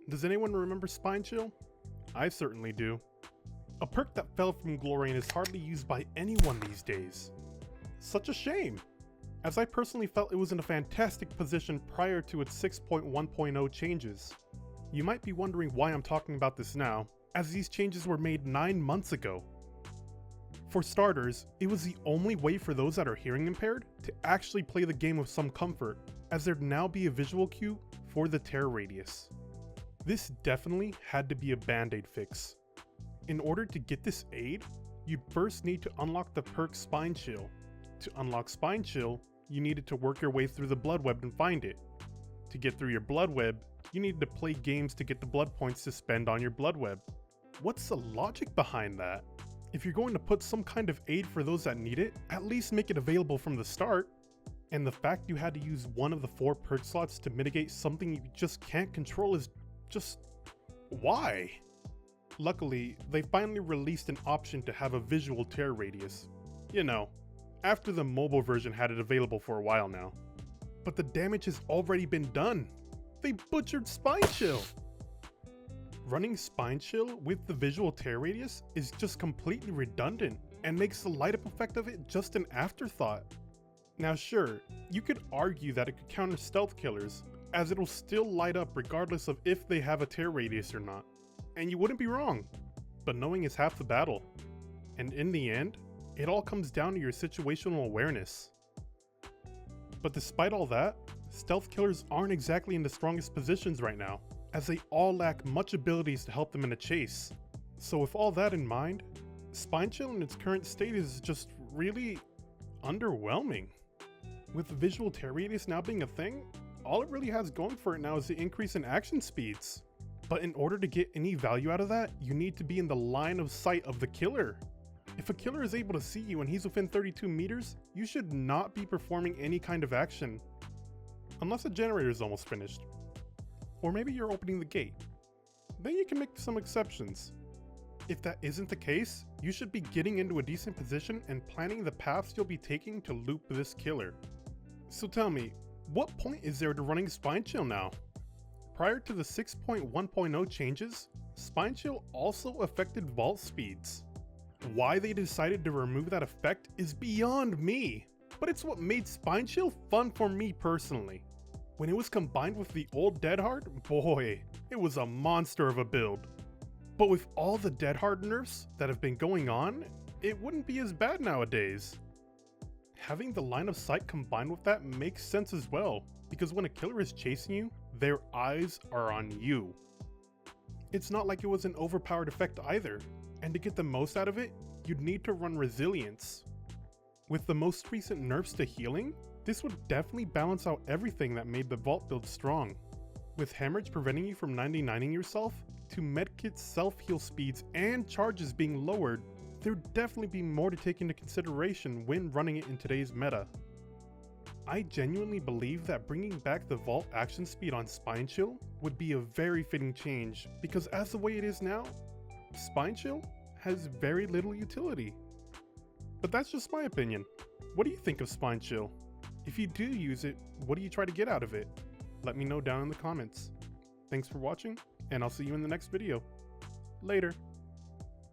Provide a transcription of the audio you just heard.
Does anyone remember Spine Chill? I certainly do. A perk that fell from glory and is hardly used by anyone these days. Such a shame, as I personally felt it was in a fantastic position prior to its 6.1.0 changes. You might be wondering why I'm talking about this now, as these changes were made 9 months ago. For starters, it was the only way for those that are hearing impaired to actually play the game with some comfort, as there'd now be a visual cue for the tear radius. This definitely had to be a band-aid fix. In order to get this aid, you first need to unlock the perk Spine Chill. To unlock Spine Chill, you needed to work your way through the blood web and find it. To get through your blood web, you needed to play games to get the blood points to spend on your blood web. What's the logic behind that? If you're going to put some kind of aid for those that need it, at least make it available from the start. And the fact you had to use one of the 4 perk slots to mitigate something you just can't control is just... why? Luckily, they finally released an option to have a visual tear radius. You know, after the mobile version had it available for a while now. But the damage has already been done. They butchered Spine Chill. Running Spine Chill with the visual tear radius is just completely redundant and makes the light up effect of it just an afterthought. Now sure, you could argue that it could counter stealth killers, as it'll still light up regardless of if they have a tear radius or not. And you wouldn't be wrong, but knowing is half the battle. And in the end, it all comes down to your situational awareness. But despite all that, stealth killers aren't exactly in the strongest positions right now, as they all lack much abilities to help them in a chase. So with all that in mind, Spine Chill in its current state is just really underwhelming. With the visual tear radius now being a thing, all it really has going for it now is the increase in action speeds. But in order to get any value out of that, you need to be in the line of sight of the killer. If a killer is able to see you and he's within 32 meters, you should not be performing any kind of action. Unless the generator is almost finished. Or maybe you're opening the gate. Then you can make some exceptions. If that isn't the case, you should be getting into a decent position and planning the paths you'll be taking to loop this killer. So tell me, what point is there to running Spine Chill now? Prior to the 6.1.0 changes, Spine Chill also affected vault speeds. Why they decided to remove that effect is beyond me, but it's what made Spine Chill fun for me personally. When it was combined with the old Dead Hard, boy, it was a monster of a build. But with all the Dead Hard nerfs that have been going on, it wouldn't be as bad nowadays. Having the line of sight combined with that makes sense as well, because when a killer is chasing you, their eyes are on you. It's not like it was an overpowered effect either, and to get the most out of it, you'd need to run Resilience. With the most recent nerfs to healing, this would definitely balance out everything that made the vault build strong. With Hemorrhage preventing you from 99ing yourself, to medkit self-heal speeds and charges being lowered, there'd definitely be more to take into consideration when running it in today's meta. I genuinely believe that bringing back the vault action speed on Spine Chill would be a very fitting change, because as the way it is now, Spine Chill has very little utility. But that's just my opinion. What do you think of Spine Chill? If you do use it, what do you try to get out of it? Let me know down in the comments. Thanks for watching, and I'll see you in the next video. Later.